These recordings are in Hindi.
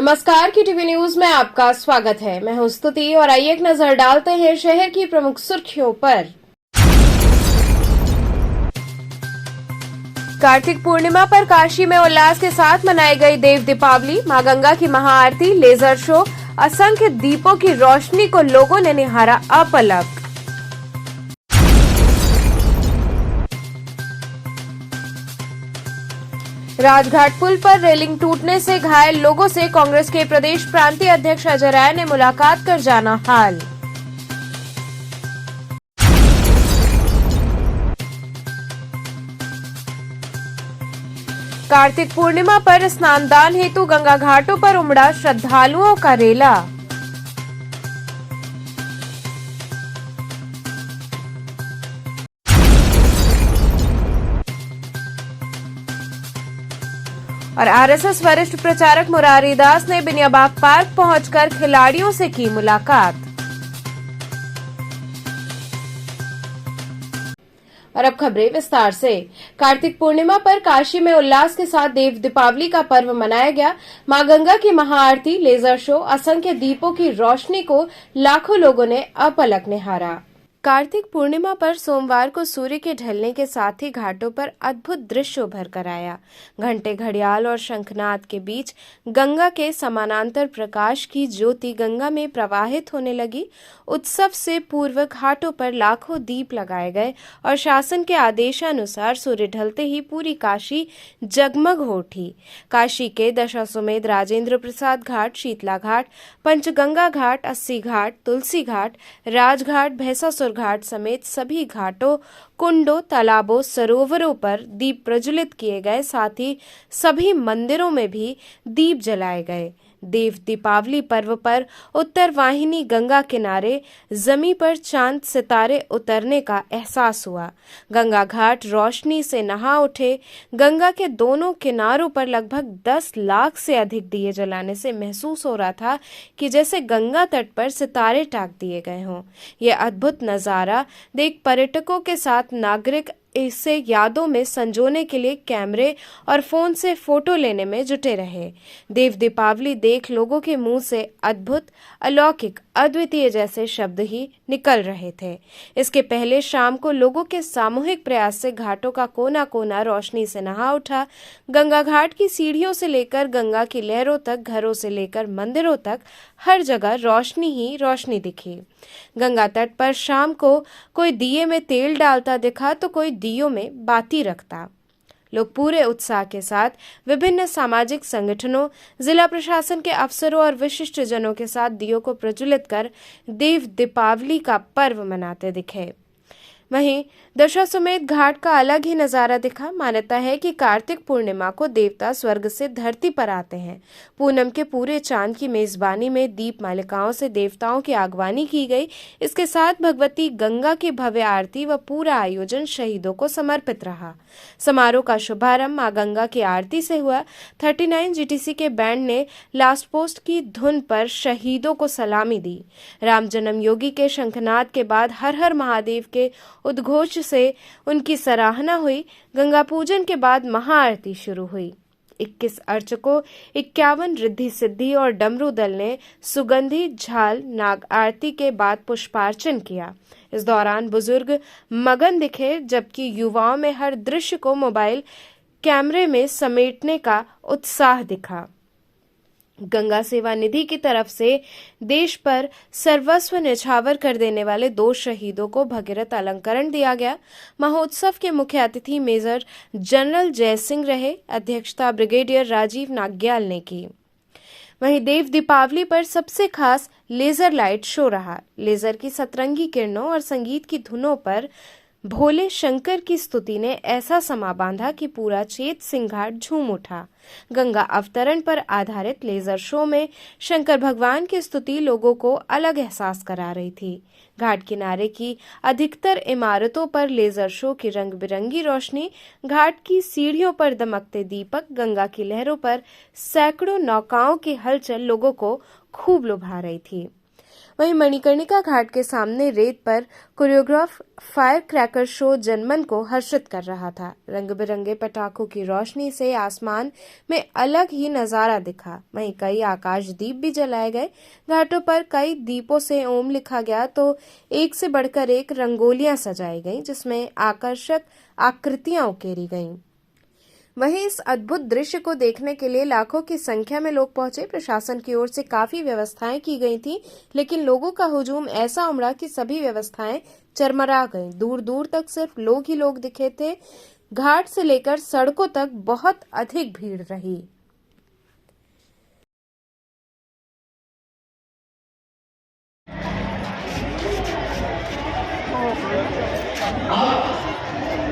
नमस्कार, की टीवी न्यूज में आपका स्वागत है। मैं हूं स्तुति और आइए एक नजर डालते हैं शहर की प्रमुख सुर्खियों पर। कार्तिक पूर्णिमा पर काशी में उल्लास के साथ मनाई गई देव दीपावली। मां गंगा की महाआरती, लेजर शो, असंख्य दीपों की रोशनी को लोगों ने निहारा अपलक। राजघाट पुल पर रेलिंग टूटने से घायल लोगों से कांग्रेस के प्रदेश प्रांतीय अध्यक्ष अजय राय ने मुलाकात कर जाना हाल। कार्तिक पूर्णिमा पर स्नानदान हेतु गंगा घाटों पर उमड़ा श्रद्धालुओं का रेला। और आरएसएस वरिष्ठ प्रचारक मुरारी दास ने बिनियाबाग पार्क पहुंचकर खिलाड़ियों से की मुलाकात। और अब खबरें विस्तार से। कार्तिक पूर्णिमा पर काशी में उल्लास के साथ देव दीपावली का पर्व मनाया गया। मां गंगा की महाआरती, लेजर शो, असंख्य दीपों की रोशनी को लाखों लोगों ने अपलक निहारा। कार्तिक पूर्णिमा पर सोमवार को सूर्य के ढलने के साथ ही घाटों पर अद्भुत दृश्य उभर कर आया। घंटे, घड़ियाल और शंखनाद के बीच गंगा के समानांतर प्रकाश की ज्योति गंगा में प्रवाहित होने लगी। उत्सव से पूर्व घाटों पर लाखों दीप लगाए गए और शासन के आदेशानुसार सूर्य ढलते ही पूरी काशी जगमग हो उठी। काशी के दशाश्वमेध राजेंद्र प्रसाद घाट, शीतला घाट, पंचगंगा घाट, अस्सी घाट, तुलसी घाट, राजघाट, भैंसासुर घाट समेत सभी घाटों, कुंडों, तालाबों, सरोवरों पर दीप प्रज्वलित किए गए। साथ ही सभी मंदिरों में भी दीप जलाए गए। देव दीपावली पर्व पर उत्तर वाहिनी गंगा किनारे जमी पर चांद सितारे उतरने का एहसास हुआ। गंगा घाट रोशनी से नहा उठे। गंगा के दोनों किनारों पर लगभग 10 लाख से अधिक दिए जलाने से महसूस हो रहा था कि जैसे गंगा तट पर सितारे टाक दिए गए हों। यह अद्भुत नजारा देख पर्यटकों के साथ नागरिक इसे यादों में संजोने के लिए कैमरे और फोन से फोटो लेने में जुटे रहे। देव दीपावली देख लोगों के मुंह से अद्भुत, अलौकिक, अद्वितीय जैसे शब्द ही निकल रहे थे। इसके पहले शाम को लोगों के सामूहिक प्रयास से घाटों का कोना कोना रोशनी से नहा उठा। गंगा घाट की सीढ़ियों से लेकर गंगा की लहरों तक, घरों से लेकर मंदिरों तक हर जगह रोशनी ही रोशनी दिखी। गंगा तट पर शाम को कोई दिए में तेल डालता दिखा तो कोई दियों में बाती रखता। लोग पूरे उत्साह के साथ विभिन्न सामाजिक संगठनों, जिला प्रशासन के अफसरों और विशिष्ट जनों के साथ दियों को प्रज्वलित कर देव दीपावली का पर्व मनाते दिखे। वहीं दशाश्वमेध घाट का अलग ही नजारा दिखा। मान्यता है कि कार्तिक पूर्णिमा को देवता स्वर्ग से धरती पर आते हैं। पूनम के पूरे चांद की मेजबानी में दीप मालिकाओं से देवताओं की आगवानी की गई। इसके साथ भगवती गंगा की भव्य आरती व पूरा आयोजन शहीदों को समर्पित रहा। समारोह का शुभारंभ मां गंगा की आरती से हुआ। 39 जीटीसी के बैंड ने लास्ट पोस्ट की धुन पर शहीदों को सलामी दी। राम जन्म योगी के शंखनाद के बाद हर हर महादेव के उद्घोष से उनकी सराहना हुई। गंगा पूजन के बाद महाआरती शुरू हुई। 21 अर्चकों, 51 रिद्धि सिद्धि और डमरू दल ने सुगंधी झाल नाग आरती के बाद पुष्पार्चन किया। इस दौरान बुजुर्ग मगन दिखे, जबकि युवाओं में हर दृश्य को मोबाइल कैमरे में समेटने का उत्साह दिखा। गंगा सेवा निधि की तरफ से देश पर सर्वस्व न्यौछावर कर देने वाले 2 शहीदों को भगीरथ अलंकरण दिया गया। महोत्सव के मुख्य अतिथि मेजर जनरल जयसिंह रहे। अध्यक्षता ब्रिगेडियर राजीव नाग्याल ने की। वहीं देव दीपावली पर सबसे खास लेजर लाइट शो रहा। लेजर की सतरंगी किरणों और संगीत की धुनों पर भोले शंकर की स्तुति ने ऐसा समा बांधा कि पूरा चेत सिंह घाट झूम उठा। गंगा अवतरण पर आधारित लेजर शो में शंकर भगवान की स्तुति लोगों को अलग एहसास करा रही थी। घाट किनारे की अधिकतर इमारतों पर लेजर शो की रंग बिरंगी रोशनी, घाट की सीढ़ियों पर दमकते दीपक, गंगा की लहरों पर सैकड़ों नौकाओं की हलचल लोगों को खूब लुभा रही थी। वहीं मणिकर्णिका घाट के सामने रेत पर कोरियोग्राफ फायर क्रैकर शो जनमन को हर्षित कर रहा था। रंग बिरंगे पटाखों की रोशनी से आसमान में अलग ही नजारा दिखा। वहीं कई आकाश दीप भी जलाए गए। घाटों पर कई दीपों से ओम लिखा गया तो एक से बढ़कर एक रंगोलियां सजाई गईं, जिसमें आकर्षक आकृतियां उकेरी गईं। वहीं इस अद्भुत दृश्य को देखने के लिए लाखों की संख्या में लोग पहुंचे। प्रशासन की ओर से काफी व्यवस्थाएं की गई थी, लेकिन लोगों का हुजूम ऐसा उमड़ा कि सभी व्यवस्थाएं चरमरा गईं। दूर दूर तक सिर्फ लोग ही लोग दिखे थे। घाट से लेकर सड़कों तक बहुत अधिक भीड़ रही।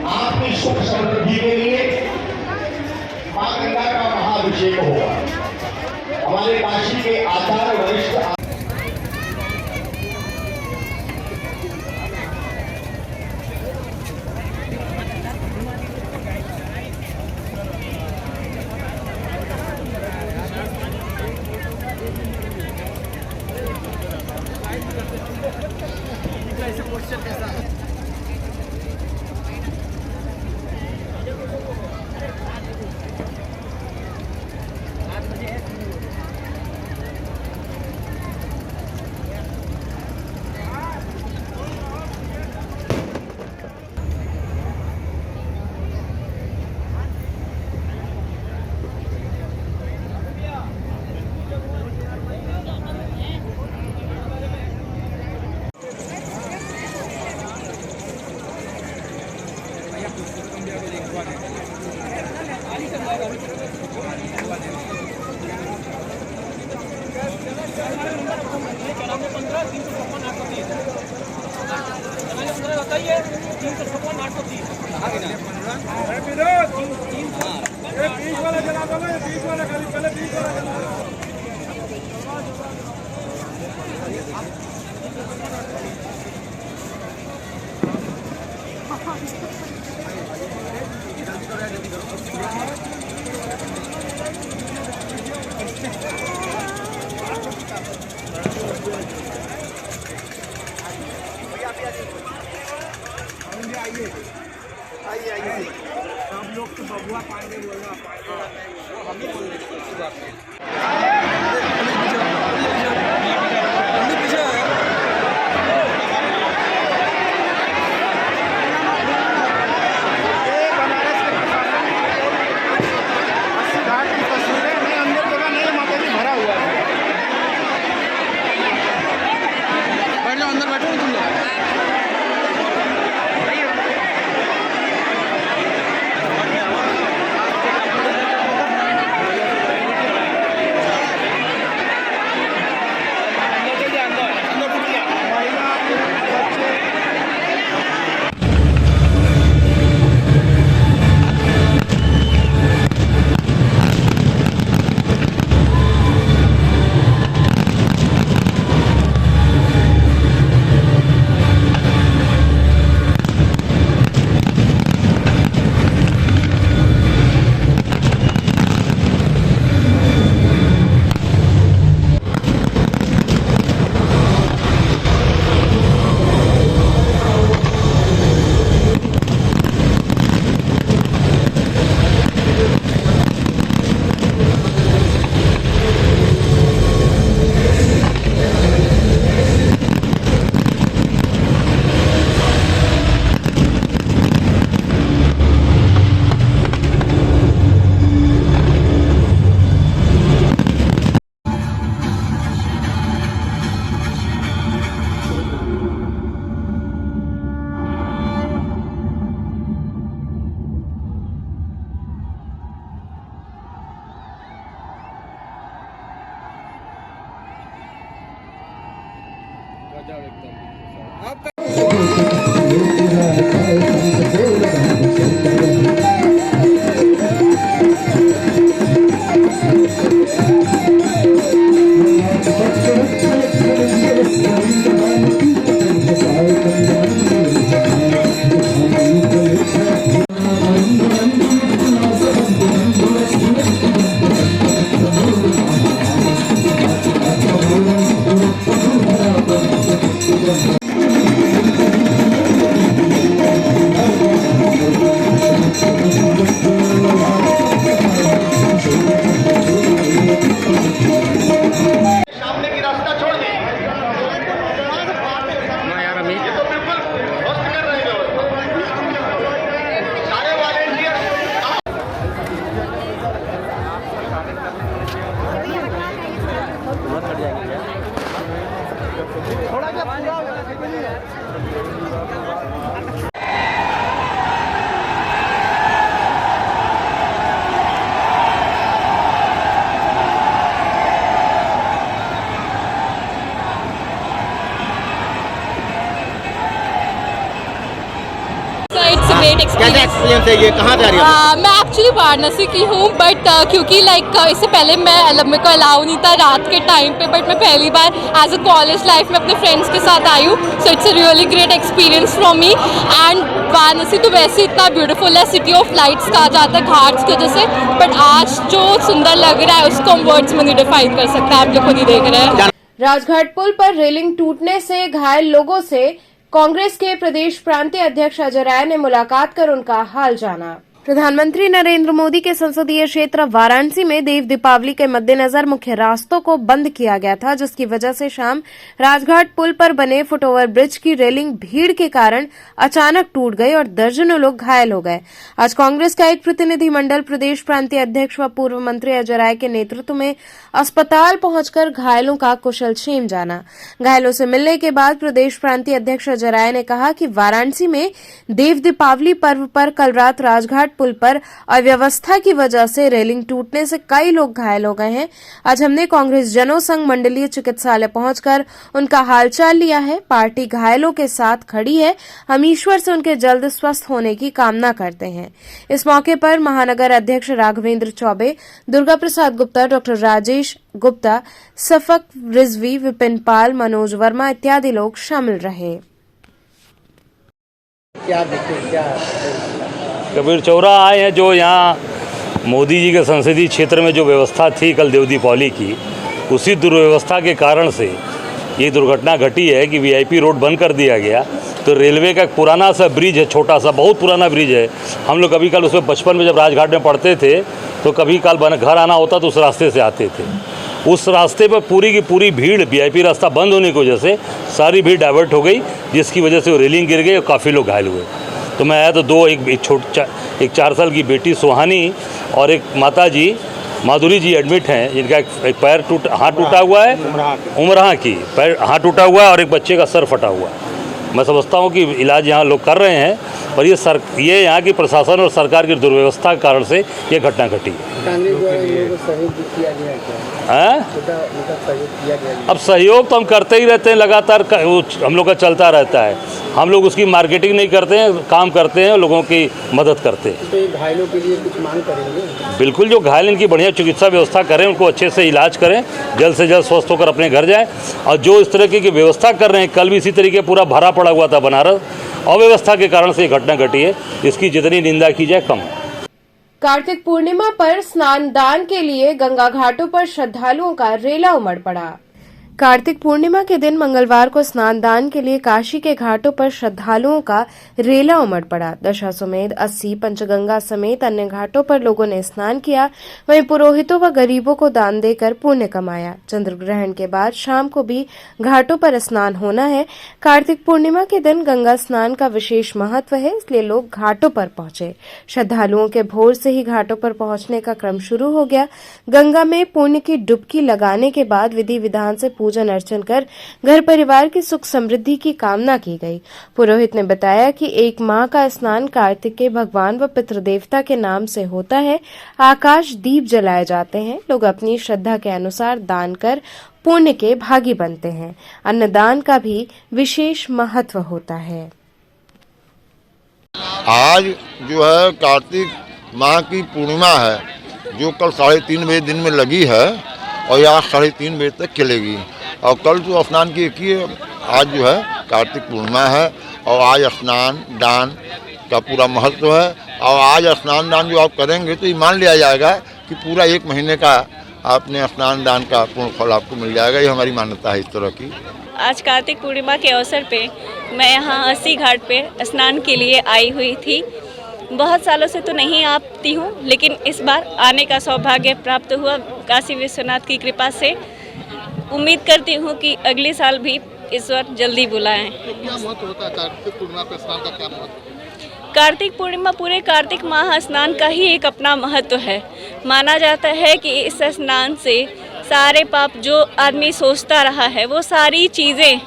आपकी सुख समृद्धि के लिए मां गंगा का महाअभिषेक होगा। हमारे काशी के आचार्य वरिष्ठ आइए सब लोग तो बबुआ पांडे बोल रहा है, हम ही बोल रहे इट्स अ ग्रेट कैसा एक्सपीरियंस। एक्सपीरियंस है ये, कहाँ जा रही हो? मैं एक्चुअली वाराणसी की हूँ, बट क्योंकि इससे पहले मेरे को अलाउ नहीं था रात के टाइम पे, बट मैं पहली बार एज अ कॉलेज लाइफ में अपने फ्रेंड्स के साथ आई हूँ। So it's a really great experience from me. And Varanasi तो वैसे इतना ब्यूटीफुल है, सिटी ऑफ लाइट्स कहा जाता है घाट्स की वजह से, बट आज जो सुंदर लग रहा है उसको हम वर्ड्स में नहीं डिफाइन कर सकते, आप लोग खुद ही देख रहे हैं। राजघाट पुल पर रेलिंग टूटने से घायल लोगों से कांग्रेस के प्रदेश प्रांतीय अध्यक्ष अजय राय ने मुलाकात कर उनका हाल जाना। प्रधानमंत्री नरेंद्र मोदी के संसदीय क्षेत्र वाराणसी में देव दीपावली के मद्देनजर मुख्य रास्तों को बंद किया गया था, जिसकी वजह से शाम राजघाट पुल पर बने फुटओवर ब्रिज की रेलिंग भीड़ के कारण अचानक टूट गई और दर्जनों लोग घायल हो गए। आज कांग्रेस का एक प्रतिनिधिमंडल प्रदेश प्रांतीय अध्यक्ष व पूर्व मंत्री अजय राय के नेतृत्व में अस्पताल पहुंचकर घायलों का कुशलक्षेम जाना। घायलों से मिलने के बाद प्रदेश प्रांतीय अध्यक्ष अजय राय ने कहा कि वाराणसी में देव दीपावली पर्व पर कल रात राजघाट पुल पर अव्यवस्था की वजह से रेलिंग टूटने से कई लोग घायल हो गए हैं। आज हमने कांग्रेस जनों संघ मंडलीय चिकित्सालय पहुंचकर उनका हालचाल लिया है। पार्टी घायलों के साथ खड़ी है। हम ईश्वर से उनके जल्द स्वस्थ होने की कामना करते हैं। इस मौके पर महानगर अध्यक्ष राघवेंद्र चौबे, दुर्गा प्रसाद गुप्ता, डॉक्टर राजेश गुप्ता, सफक रिजवी, विपिन पाल, मनोज वर्मा इत्यादि लोग शामिल रहे। क्या देखें, क्या कबीर चौरा आए हैं, जो यहाँ मोदी जी के संसदीय क्षेत्र में जो व्यवस्था थी कल देव दीपावली की, उसी दुर्व्यवस्था के कारण से ये दुर्घटना घटी है कि वीआईपी रोड बंद कर दिया गया। तो रेलवे का एक पुराना सा ब्रिज है, छोटा सा, बहुत पुराना ब्रिज है। हम लोग कभी कल उसमें बचपन में जब राजघाट में पढ़ते थे तो कभी कल घर आना होता तो उस रास्ते से आते थे। उस रास्ते पर पूरी की पूरी भीड़, वीआईपी रास्ता बंद होने की वजह से सारी भीड़ डाइवर्ट हो गई, जिसकी वजह से वो रेलिंग गिर गई और काफ़ी लोग घायल हुए। तो मैं आया तो एक 4 साल की बेटी सुहानी और एक माता जी माधुरी जी एडमिट हैं, जिनका एक पैर हाथ टूटा हुआ है, उमराह की पैर हाथ टूटा हुआ है और एक बच्चे का सर फटा हुआ है। मैं समझता हूँ कि इलाज यहाँ लोग कर रहे हैं, पर ये यहाँ की प्रशासन और सरकार की दुर्व्यवस्था के कारण से ये घटना घटी है। अब सहयोग तो हम करते ही रहते हैं, लगातार हम लोग का चलता रहता है। हम लोग उसकी मार्केटिंग नहीं करते हैं, काम करते हैं, लोगों की मदद करते हैं। तो घायलों के लिए कुछ मांग करेंगे? बिल्कुल, जो घायल इनकी बढ़िया चिकित्सा व्यवस्था करें, उनको अच्छे से इलाज करें, जल्द से जल्द स्वस्थ होकर अपने घर जाएं। और जो इस तरह की व्यवस्था कर रहे हैं, कल भी इसी तरीके पूरा भरा पड़ा हुआ था बनारस, अव्यवस्था के कारण से ये घटना घटी है। इसकी जितनी निंदा की जाए कम। कार्तिक पूर्णिमा पर स्नान दान के लिए गंगा घाटों पर श्रद्धालुओं का रेला उमड़ पड़ा। कार्तिक पूर्णिमा के दिन मंगलवार को स्नान दान के लिए काशी के घाटों पर श्रद्धालुओं का रेला उमड़ पड़ा। दशाश्वमेध, 80, पंचगंगा समेत अन्य घाटों पर लोगों ने स्नान किया। वहीं पुरोहितों व गरीबों को दान देकर पुण्य कमाया। चंद्र ग्रहण के बाद शाम को भी घाटों पर स्नान होना है। कार्तिक पूर्णिमा के दिन गंगा स्नान का विशेष महत्व है, इसलिए लोग घाटों पर पहुंचे। श्रद्धालुओं के भोर से ही घाटों पर पहुंचने का क्रम शुरू हो गया। गंगा में पुण्य की डुबकी लगाने के बाद विधि विधान से पूजन अर्चन कर घर परिवार की सुख समृद्धि की कामना की गई। पुरोहित ने बताया कि 1 माह का स्नान कार्तिक के भगवान व पितृदेवता के नाम से होता है। आकाश दीप जलाए जाते हैं। लोग अपनी श्रद्धा के अनुसार दान कर पुण्य के भागी बनते हैं। अन्नदान का भी विशेष महत्व होता है। आज जो है कार्तिक माह की पूर्णिमा है, जो कल 3:30 बजे दिन में लगी है और यहाँ 3:30 बजे तक चलेगी। और कल तो स्नान की एक ही आज जो है कार्तिक पूर्णिमा है और आज स्नान दान का पूरा महत्व है। और आज स्नान दान जो आप करेंगे तो ये मान लिया जाएगा कि पूरा 1 महीने का आपने स्नान दान का पूर्ण फल आपको मिल जाएगा। ये हमारी मान्यता है इस तरह की। आज कार्तिक पूर्णिमा के अवसर पे मैं यहाँ 80 घाट पे स्नान के लिए आई हुई थी। बहुत सालों से तो नहीं आती हूँ, लेकिन इस बार आने का सौभाग्य प्राप्त हुआ काशी विश्वनाथ की कृपा से। उम्मीद करती हूँ कि अगले साल भी ईश्वर जल्दी बुलाएं। क्या महत्व होता है कार्तिक पूर्णिमा पे स्नान का? क्या महत्व? कार्तिक पूर्णिमा पूरे कार्तिक माह स्नान का ही एक अपना महत्व है। माना जाता है कि इस स्नान से सारे पाप जो आदमी सोचता रहा है वो सारी चीज़ें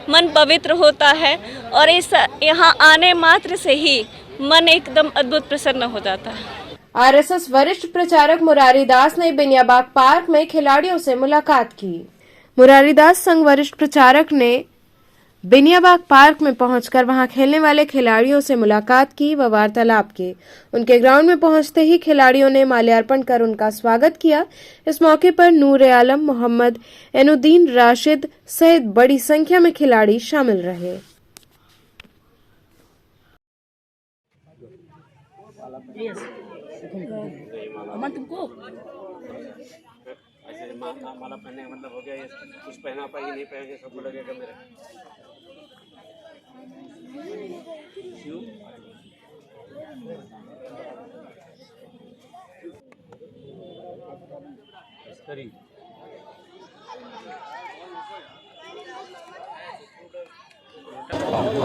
मन पवित्र होता है और इस यहाँ आने मात्र से ही मन एकदम अद्भुत प्रसन्न हो जाता है। आरएसएस वरिष्ठ प्रचारक मुरारी दास ने बेनियाबाग पार्क में खिलाड़ियों से मुलाकात की। मुरारी दास संघ वरिष्ठ प्रचारक ने बेनियाबाग पार्क में पहुंचकर वहां खेलने वाले खिलाड़ियों से मुलाकात की व वार्तालाप की। उनके ग्राउंड में पहुंचते ही खिलाड़ियों ने माल्यार्पण कर उनका स्वागत किया। इस मौके पर नूर आलम, मोहम्मद एनुद्दीन, राशिद सहित बड़ी संख्या में खिलाड़ी शामिल रहे। माला पहनने का मतलब हो गया, ये कुछ पहना पाएगी नहीं पहनेंगे सबको लगेगा मेरा।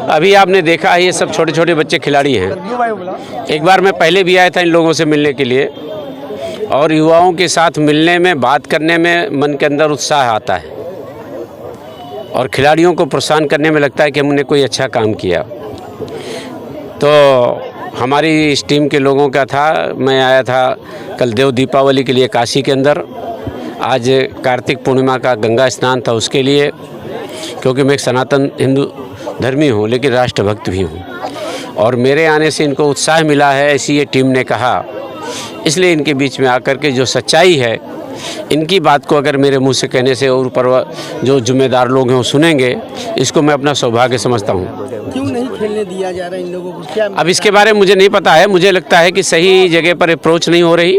अभी आपने देखा है ये सब छोटे छोटे बच्चे खिलाड़ी हैं। एक बार मैं पहले भी आया था इन लोगों से मिलने के लिए, और युवाओं के साथ मिलने में, बात करने में मन के अंदर उत्साह आता है और खिलाड़ियों को प्रोत्साहन करने में लगता है कि हमने कोई अच्छा काम किया। तो हमारी इस टीम के लोगों का था, मैं आया था कल देव दीपावली के लिए काशी के अंदर, आज कार्तिक पूर्णिमा का गंगा स्नान था उसके लिए, क्योंकि मैं एक सनातन हिंदू धर्मी हूँ लेकिन राष्ट्रभक्त भी हूँ, और मेरे आने से इनको उत्साह मिला है, ऐसी ये टीम ने कहा। इसलिए इनके बीच में आकर के जो सच्चाई है, इनकी बात को अगर मेरे मुंह से कहने से और ऊपर जो जिम्मेदार लोग हैं वो सुनेंगे, इसको मैं अपना सौभाग्य समझता हूँ। क्यों नहीं खेलने दिया जा रहा इन लोगों को, क्या? अब इसके बारे में मुझे नहीं पता है। मुझे लगता है कि सही जगह पर अप्रोच नहीं हो रही,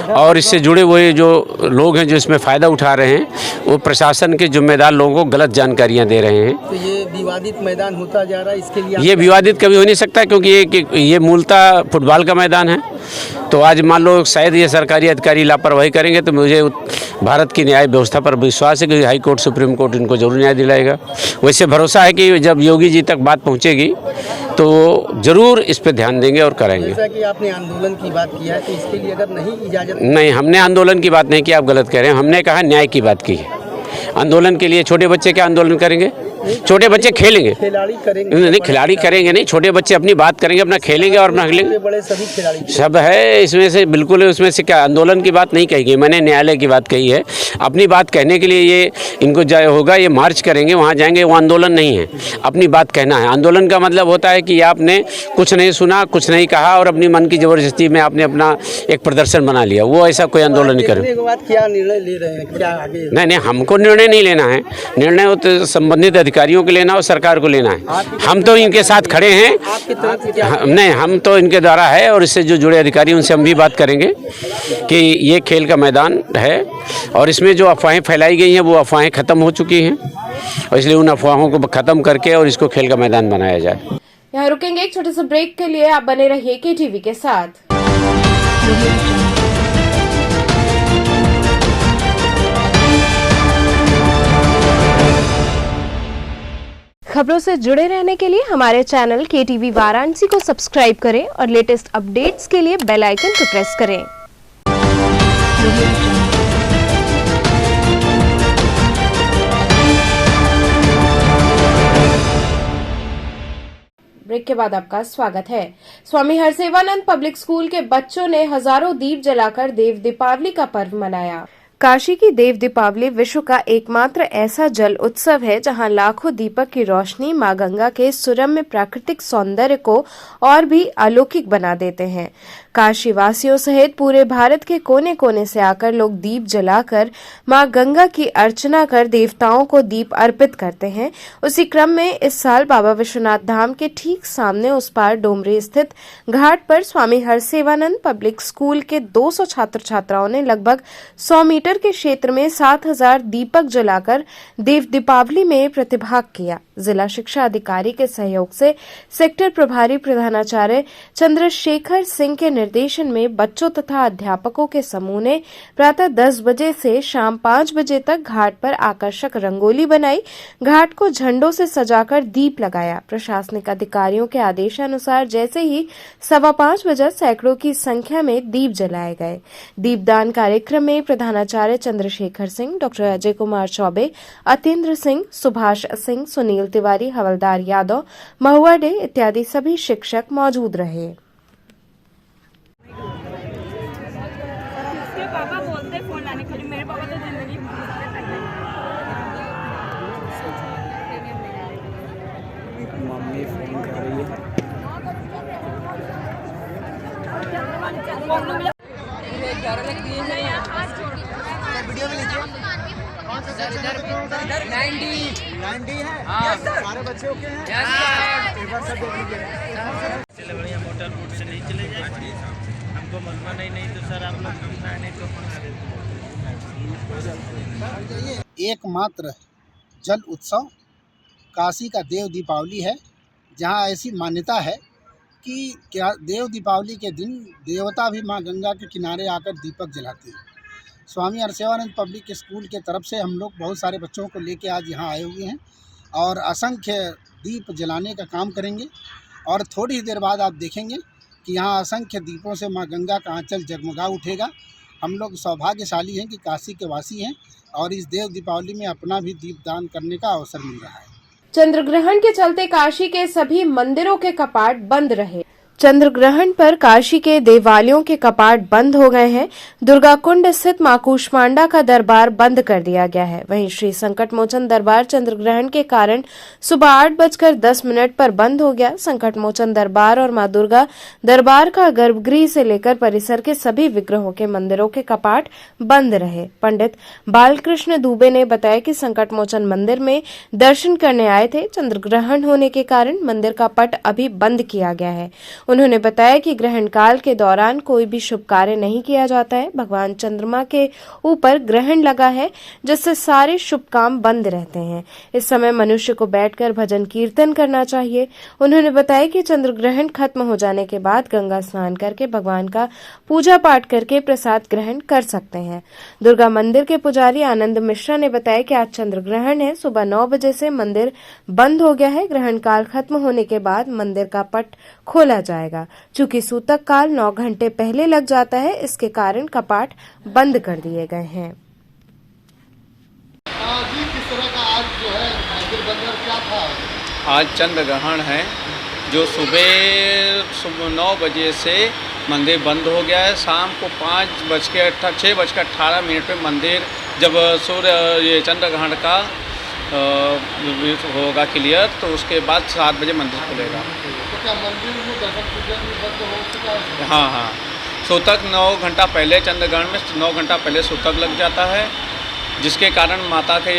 और इससे जुड़े हुए जो लोग हैं जो इसमें फ़ायदा उठा रहे हैं, वो प्रशासन के जिम्मेदार लोगों को गलत जानकारियाँ दे रहे हैं। तो ये विवादित मैदान होता जा रहा है, इसके लिए ये विवादित कभी हो नहीं सकता, क्योंकि ये मूलतः फुटबॉल का मैदान है। तो आज मान लो शायद ये सरकारी अधिकारी लापरवाही करेंगे, तो मुझे भारत की न्याय व्यवस्था पर विश्वास है कि हाई कोर्ट, सुप्रीम कोर्ट इनको जरूर न्याय दिलाएगा। वैसे भरोसा है कि जब योगी जी तक बात पहुंचेगी तो ज़रूर इस पर ध्यान देंगे और करेंगे। जैसा कि आपने आंदोलन की बात किया है, तो इसके लिए अगर नहीं इजाज़त। नहीं, हमने आंदोलन की बात नहीं की, आप गलत कह रहे हैं। हमने कहा न्याय की बात की है। आंदोलन के लिए छोटे बच्चे क्या आंदोलन करेंगे? छोटे बच्चे खेलेंगे, खिलाड़ी करेंगे नहीं खिलाड़ी करेंगे नहीं, छोटे बच्चे अपनी बात करेंगे, अपना खेलेंगे और अपना खेलेंगे। बड़े सभी खिलाड़ी सब है इसमें से, बिल्कुल उसमें से क्या आंदोलन की बात नहीं कही गई, मैंने न्यायालय की बात कही है। अपनी बात कहने के लिए ये इनको होगा, ये मार्च करेंगे, वहाँ जाएंगे, वो आंदोलन नहीं है, अपनी बात कहना है। आंदोलन का मतलब होता है कि आपने कुछ नहीं सुना, कुछ नहीं कहा, और अपनी मन की ज़बरदस्ती में आपने अपना एक प्रदर्शन बना लिया। वो ऐसा कोई आंदोलन नहीं करे। क्या निर्णय ले रहे हैं, क्या आगे? नहीं, हमको निर्णय नहीं लेना है, निर्णय तो संबंधित अधिकारियों को लेना और सरकार को लेना है। हम तो इनके साथ खड़े हैं, नहीं हम तो इनके द्वारा है, और इससे जो जुड़े अधिकारी उनसे हम भी बात करेंगे कि ये खेल का मैदान है, और इसमें जो अफवाहें फैलाई गई हैं वो अफवाहें ख़त्म हो चुकी हैं, और इसलिए उन अफवाहों को ख़त्म करके और इसको खेल का मैदान बनाया जाए। यहाँ रुकेंगे एक छोटे से ब्रेक के लिए, आप बने रहिए KTV के साथ। खबरों से जुड़े रहने के लिए हमारे चैनल KTV वाराणसी को सब्सक्राइब करें और लेटेस्ट अपडेट्स के लिए बेल आइकन को प्रेस करें। ब्रेक के बाद आपका स्वागत है। स्वामी हरसेवानंद पब्लिक स्कूल के बच्चों ने हजारों दीप जलाकर देव दीपावली का पर्व मनाया। काशी की देव दीपावली विश्व का एकमात्र ऐसा जल उत्सव है जहां लाखों दीपक की रोशनी मां गंगा के सुरम्य प्राकृतिक सौंदर्य को और भी अलौकिक बना देते हैं। काशी वासियों सहित पूरे भारत के कोने कोने से आकर लोग दीप जलाकर मां गंगा की अर्चना कर देवताओं को दीप अर्पित करते हैं। उसी क्रम में इस साल बाबा विश्वनाथ धाम के ठीक सामने उस पार डोमरी स्थित घाट पर स्वामी हरसेवानंद पब्लिक स्कूल के 200 छात्र छात्राओं ने लगभग 100 मीटर के क्षेत्र में 7000 दीपक जलाकर देव दीपावली में प्रतिभाग किया। जिला शिक्षा अधिकारी के सहयोग से सेक्टर प्रभारी प्रधानाचार्य चंद्रशेखर सिंह के निर्देशन में बच्चों तथा अध्यापकों के समूह ने प्रातः 10 बजे से शाम 5 बजे तक घाट पर आकर्षक रंगोली बनाई, घाट को झंडों से सजाकर दीप लगाया। प्रशासनिक अधिकारियों के आदेशानुसार जैसे ही 5:15 बजे सैकड़ों की संख्या में दीप जलाए गए। दीपदान कार्यक्रम में प्रधानाचार्य चंद्रशेखर सिंह, डॉक्टर अजय कुमार चौबे, अतेंद्र सिंह, सुभाष सिंह, सुनील तिवारी, हवलदार यादव, महुआ डे इत्यादि सभी शिक्षक मौजूद रहे। पापा बोलते फोन लाने के लिए, मेरे पापा तो जिंदगी मम्मी फोन कर रही है। वीडियो में लीजिए। इधर 90 है। हाँ। सारे बच्चे ओके हैं। एक बार सब देख लीजिए। चले बढ़िया, मोटर बोट से नहीं चले जाए, हमको मनवा नहीं तो सर आप लोग नहीं तो एकमात्र जल उत्सव काशी का देव दीपावली है, जहाँ ऐसी मान्यता है कि क्या देव दीपावली के दिन देवता भी माँ गंगा के किनारे आकर दीपक जलाते हैं। स्वामी हरसेवानंद पब्लिक स्कूल के तरफ से हम लोग बहुत सारे बच्चों को लेके आज यहाँ आए हुए हैं और असंख्य दीप जलाने का काम करेंगे और थोड़ी ही देर बाद आप देखेंगे कि यहाँ असंख्य दीपों से माँ गंगा का आंचल जगमगा उठेगा। हम लोग सौभाग्यशाली हैं कि काशी के वासी हैं और इस देव दीपावली में अपना भी दीपदान करने का अवसर मिल रहा है। चंद्रग्रहण के चलते काशी के सभी मंदिरों के कपाट बंद रहे। चंद्रग्रहण पर काशी के देवालयों के कपाट बंद हो गए हैं। दुर्गा कुंड स्थित मां कूष्मांडा का दरबार बंद कर दिया गया है। वहीं श्री संकट मोचन दरबार चंद्रग्रहण के कारण सुबह 8:10 पर बंद हो गया। संकट मोचन दरबार और मां दुर्गा दरबार का गर्भगृह से लेकर परिसर के सभी विग्रहों के मंदिरों के कपाट बंद रहे। पंडित बालकृष्ण दुबे ने बताया कि संकट मोचन मंदिर में दर्शन करने आए थे। चंद्रग्रहण होने के कारण मंदिर का पट अभी बंद किया गया है। उन्होंने बताया कि ग्रहण काल के दौरान कोई भी शुभ कार्य नहीं किया जाता है। भगवान चंद्रमा के ऊपर ग्रहण लगा है, जिससे सारे शुभ काम बंद रहते हैं। इस समय मनुष्य को बैठकर भजन कीर्तन करना चाहिए। उन्होंने बताया कि चंद्रग्रहण खत्म हो जाने के बाद गंगा स्नान करके भगवान का पूजा पाठ करके प्रसाद ग्रहण कर सकते हैं। दुर्गा मंदिर के पुजारी आनंद मिश्रा ने बताया कि आज चंद्रग्रहण है। सुबह 9 बजे से मंदिर बंद हो गया है। ग्रहण काल खत्म होने के बाद मंदिर का पट खोला जाएगा। चूंकि सूतक काल 9 घंटे पहले लग जाता है, इसके कारण कपाट बंद कर दिए गए हैं। जी, किस तरह का आज जो है मंदिर बंद क्या था? आज चंद्र ग्रहण है, जो सुबह 9 बजे से मंदिर बंद हो गया है। शाम को 6:18 पे मंदिर जब सूर्य ये चंद्र ग्रहण का होगा क्लियर, तो उसके बाद 7 बजे मंदिर खुलेगा। तो क्या मंदिर में दर्शन पूजन बंद हो चुका है? हाँ, सूतक 9 घंटा पहले, चंद्रग्रहण में 9 घंटा पहले सूतक लग जाता है, जिसके कारण माता के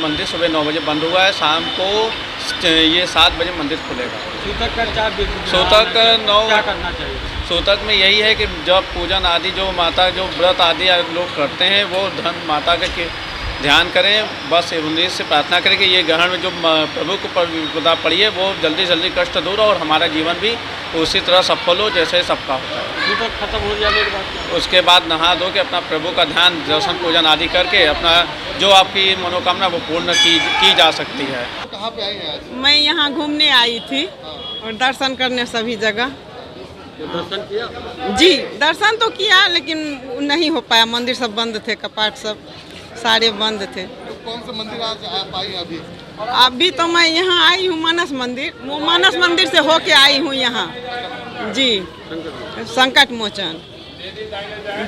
मंदिर सुबह 9 बजे बंद हुआ है। शाम को ये 7 बजे मंदिर खुलेगा। सूतक का सूतक 9 क्या करना चाहिए? सूतक में यही है कि जब पूजन आदि जो माता जो व्रत आदि लोग करते हैं, वो धन माता के ध्यान करें। बस उन्हीं से प्रार्थना करें कि ये ग्रहण में जो प्रभु को विपदा पड़ी है, वो जल्दी जल्दी कष्ट दूर और हमारा जीवन भी उसी तरह सफल हो जैसे सबका होता है। सूतक खत्म हो जाने के बाद उसके बाद नहा धो के अपना प्रभु का ध्यान, दर्शन पूजन आदि करके अपना जो आपकी मनोकामना वो पूर्ण की जा सकती है। कहाँ पे आई हैं आज? मैं यहाँ घूमने आई थी और दर्शन करने सभी जगह। दर्शन किया? जी, दर्शन तो किया, लेकिन नहीं हो पाया। मंदिर सब बंद थे, कपाट सब सारे बंद थे। तो कौन से मंदिर आज आप आई अभी? अभी तो मैं यहाँ आई हूँ मानस मंदिर से होके आई हूँ यहाँ। जी, संकट मोचन।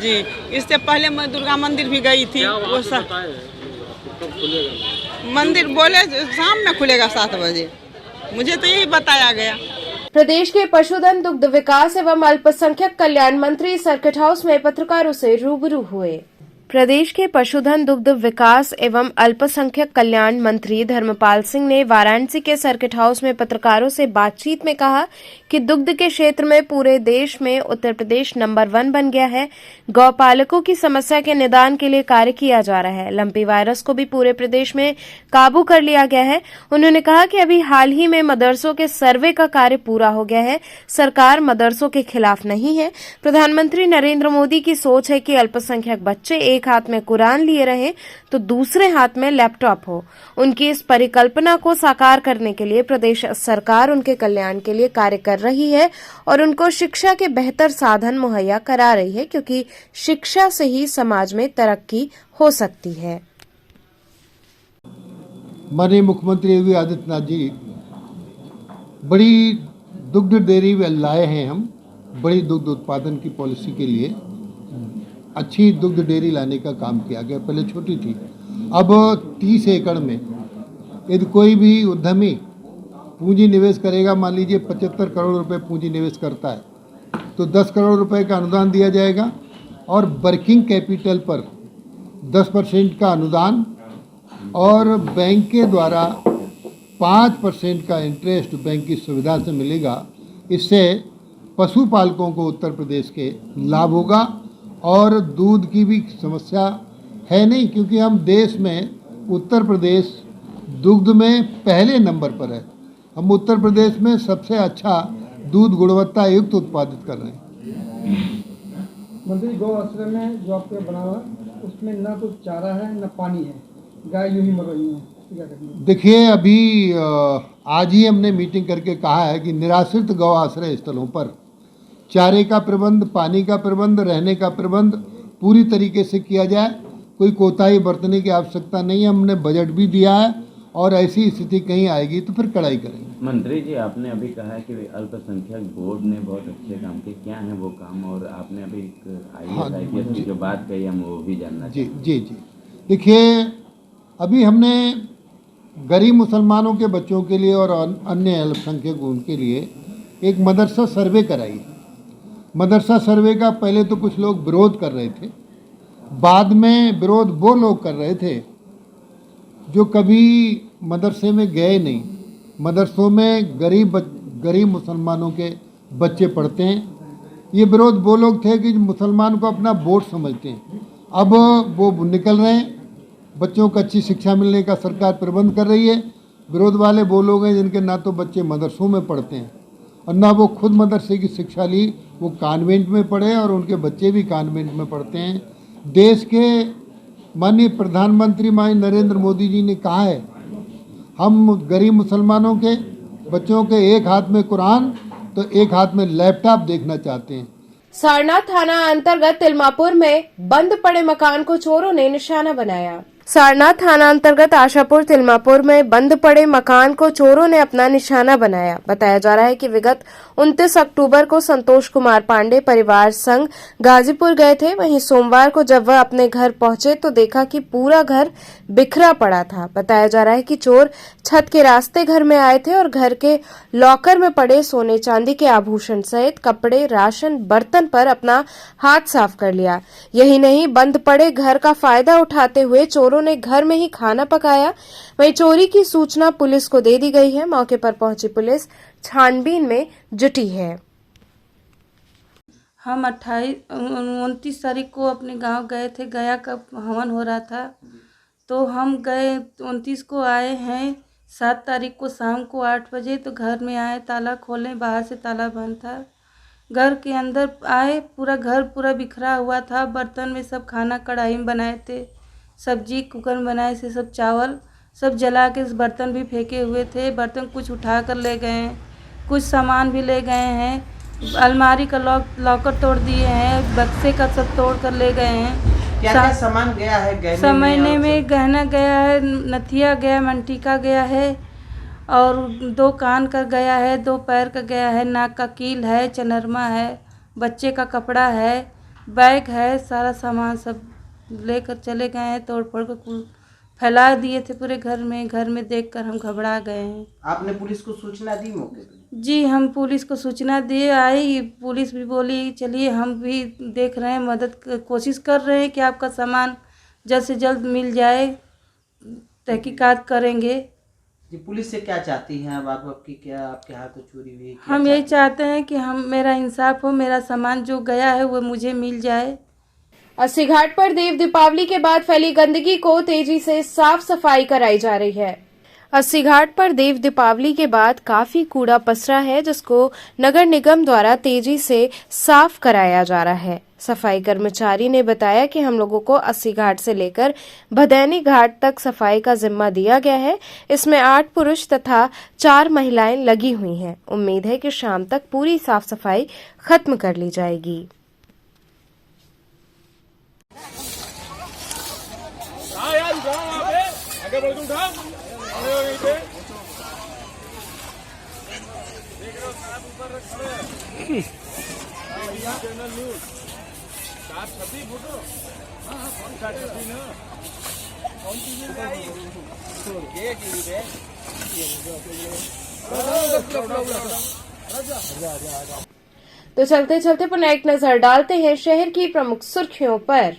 जी, इससे पहले मैं दुर्गा मंदिर भी गई थी। वो सब मंदिर बोले शाम में खुलेगा 7 बजे, मुझे तो यही बताया गया। प्रदेश के पशुधन, दुग्ध विकास एवं अल्पसंख्यक कल्याण मंत्री सर्किट हाउस में पत्रकारों से रूबरू हुए। प्रदेश के पशुधन दुग्ध विकास एवं अल्पसंख्यक कल्याण मंत्री धर्मपाल सिंह ने वाराणसी के सर्किट हाउस में पत्रकारों से बातचीत में कहा कि दुग्ध के क्षेत्र में पूरे देश में उत्तर प्रदेश नंबर 1 बन गया है। गौपालकों की समस्या के निदान के लिए कार्य किया जा रहा है। लंपी वायरस को भी पूरे प्रदेश में काबू कर लिया गया है। उन्होंने कहा कि अभी हाल ही में मदरसों के सर्वे का कार्य पूरा हो गया है। सरकार मदरसों के खिलाफ नहीं है। प्रधानमंत्री नरेंद्र मोदी की सोच है कि अल्पसंख्यक बच्चे एक हाथ में कुरान लिए रहे तो दूसरे हाथ में लैपटॉप हो। उनकी इस परिकल्पना को साकार करने के लिए प्रदेश सरकार उनके कल्याण के लिए कार्य कर रही है और उनको शिक्षा के बेहतर साधन मुहैया करा रही है, क्योंकि शिक्षा से ही समाज में तरक्की हो सकती है। माननीय मुख्यमंत्री योगी आदित्यनाथ जी बड़ी दुग्ध डेयरी लाए हैं। हम बड़ी दुग्ध उत्पादन की पॉलिसी के लिए अच्छी दुग्ध डेयरी लाने का काम किया गया। पहले छोटी थी, अब 30 एकड़ में यदि कोई भी उद्यमी पूंजी निवेश करेगा, मान लीजिए 75 करोड़ रुपए पूंजी निवेश करता है तो 10 करोड़ रुपए का अनुदान दिया जाएगा और वर्किंग कैपिटल पर 10% का अनुदान और बैंक के द्वारा 5% का इंटरेस्ट बैंक की सुविधा से मिलेगा। इससे पशुपालकों को उत्तर प्रदेश के लाभ होगा और दूध की भी समस्या है नहीं, क्योंकि हम देश में उत्तर प्रदेश दुग्ध में पहले नंबर पर है। हम उत्तर प्रदेश में सबसे अच्छा दूध गुणवत्ता युक्त उत्पादित कर रहे हैं। मंत्री, गौ आश्रम में जो आपने बना हुआ उसमें ना कुछ चारा है ना पानी है, गाय यूं ही मर रही है। देखिए, अभी आज ही हमने मीटिंग करके कहा है कि निराश्रित गौ आश्रय स्थलों पर चारे का प्रबंध, पानी का प्रबंध, रहने का प्रबंध पूरी तरीके से किया जाए। कोई कोताही बरतने की आवश्यकता नहीं है। हमने बजट भी दिया है और ऐसी स्थिति कहीं आएगी तो फिर कड़ाई करेंगे। मंत्री जी, आपने अभी कहा है कि अल्पसंख्यक बोर्ड ने बहुत अच्छे काम किए, क्या है वो काम? और आपने अभी IAS की जो बात कही, हम वो भी जानना चाहते। जी। देखिए, अभी हमने गरीब मुसलमानों के बच्चों के लिए और अन्य अल्पसंख्यक उनके लिए एक मदरसा सर्वे कराई। मदरसा सर्वे का पहले तो कुछ लोग विरोध कर रहे थे, बाद में विरोध वो लोग कर रहे थे जो कभी मदरसे में गए नहीं। मदरसों में गरीब मुसलमानों के बच्चे पढ़ते हैं। ये विरोध वो लोग थे कि मुसलमान को अपना बोझ समझते हैं। अब वो निकल रहे हैं। बच्चों को अच्छी शिक्षा मिलने का सरकार प्रबंध कर रही है। विरोध वाले वो लोग हैं जिनके ना तो बच्चे मदरसों में पढ़ते हैं और ना वो खुद मदरसे की शिक्षा ली, वो कॉन्वेंट में पढ़े और उनके बच्चे भी कॉन्वेंट में पढ़ते हैं। देश के माननीय प्रधानमंत्री माननीय नरेंद्र मोदी जी ने कहा है, हम गरीब मुसलमानों के बच्चों के एक हाथ में कुरान तो एक हाथ में लैपटॉप देखना चाहते हैं। सारनाथ थाना अंतर्गत तिलमापुर में बंद पड़े मकान को चोरों ने निशाना बनाया। सारनाथ थाना अंतर्गत आशापुर तिलमापुर में बंद पड़े मकान को चोरों ने अपना निशाना बनाया। बताया जा रहा है कि विगत 29 अक्टूबर को संतोष कुमार पांडे परिवार संग गाजीपुर गए थे। वहीं सोमवार को जब वह अपने घर पहुंचे तो देखा कि पूरा घर बिखरा पड़ा था। बताया जा रहा है कि चोर छत के रास्ते घर में आए थे और घर के लॉकर में पड़े सोने चांदी के आभूषण सहित कपड़े, राशन, बर्तन पर अपना हाथ साफ कर लिया। यही नहीं, बंद पड़े घर का फायदा उठाते हुए चोरों ने घर में ही खाना पकाया। वहीं चोरी की सूचना पुलिस को दे दी गई है। मौके पर पहुंची पुलिस छानबीन में जुटी है। हम 29 तारीख को अपने गांव गए थे। गया का हवन हो रहा था तो हम गए, 29 को आए हैं। 7 तारीख को शाम को 8 बजे तो घर में आए, ताला खोले, बाहर से ताला बंद था। घर के अंदर आए, पूरा घर पूरा बिखरा हुआ था। बर्तन में सब खाना कढ़ाई में बनाए थे, सब्जी कुकर में बनाए थे, सब चावल सब जला के बर्तन भी फेंके हुए थे। बर्तन कुछ उठा कर ले गए हैं, कुछ सामान भी ले गए हैं। अलमारी का लॉकर तोड़ दिए हैं, बक्से का सब तोड़ कर ले गए हैं। क्या सामान गया है? समझने में गहना गया है, नथिया गया, मंटिका गया है और 2 कान का गया है, 2 पैर का गया है, नाक का कील है, चनरमा है, बच्चे का कपड़ा है, बैग है। सारा सामान सब लेकर चले गए हैं, तोड़ फोड़ कर फैला दिए थे पूरे घर में। घर में देखकर हम घबरा गए हैं। आपने पुलिस को सूचना दी मौके पे? जी, हम पुलिस को सूचना दिए आई, पुलिस भी बोली चलिए हम भी देख रहे हैं, कोशिश कर रहे हैं कि आपका सामान जल्द से जल्द मिल जाए, तहकीकात करेंगे। जी, पुलिस से क्या चाहती हैं अब आपकी क्या आपके हाथों चोरी हुई? हम यही चाहते हैं कि मेरा इंसाफ हो, मेरा सामान जो गया है वो मुझे मिल जाए। अस्सी घाट पर देव दीपावली के बाद फैली गंदगी को तेजी से साफ सफाई कराई जा रही है। अस्सी घाट पर देव दीपावली के बाद काफी कूड़ा पसरा है, जिसको नगर निगम द्वारा तेजी से साफ कराया जा रहा है। सफाई कर्मचारी ने बताया कि हम लोगों को अस्सी घाट से लेकर भदैनी घाट तक सफाई का जिम्मा दिया गया है। इसमें 8 पुरुष तथा 4 महिलाएं लगी हुई हैं। उम्मीद है कि शाम तक पूरी साफ सफाई खत्म कर ली जाएगी। तो चलते चलते पुनः एक नजर डालते हैं शहर की प्रमुख सुर्खियों पर।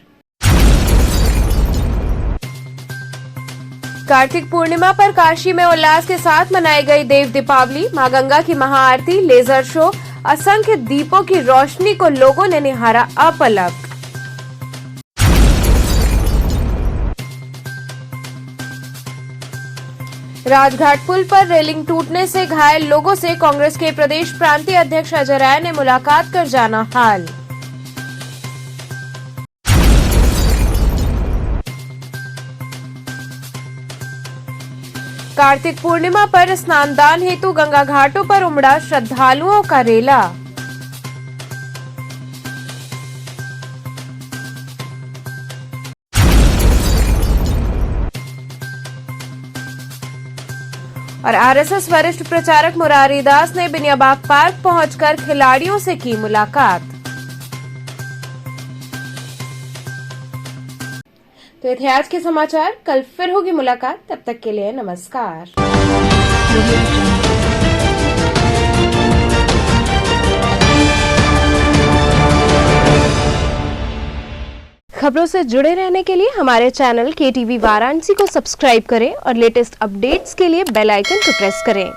कार्तिक पूर्णिमा पर काशी में उल्लास के साथ मनाई गई देव दीपावली। मां गंगा की महाआरती, लेजर शो, असंख्य दीपों की रोशनी को लोगों ने निहारा अपलक। राजघाट पुल पर रेलिंग टूटने से घायल लोगों से कांग्रेस के प्रदेश प्रांतीय अध्यक्ष अजय राय ने मुलाकात कर जाना हाल। कार्तिक पूर्णिमा पर स्नान दान हेतु गंगा घाटों पर उमड़ा श्रद्धालुओं का रेला। और आरएसएस वरिष्ठ प्रचारक मुरारी दास ने बिनियाबाग पार्क पहुंचकर खिलाड़ियों से की मुलाकात। तो ये थे आज के समाचार। कल फिर होगी मुलाकात, तब तक के लिए नमस्कार। खबरों से जुड़े रहने के लिए हमारे चैनल KTV वाराणसी को सब्सक्राइब करें और लेटेस्ट अपडेट्स के लिए बेल आइकन को प्रेस करें।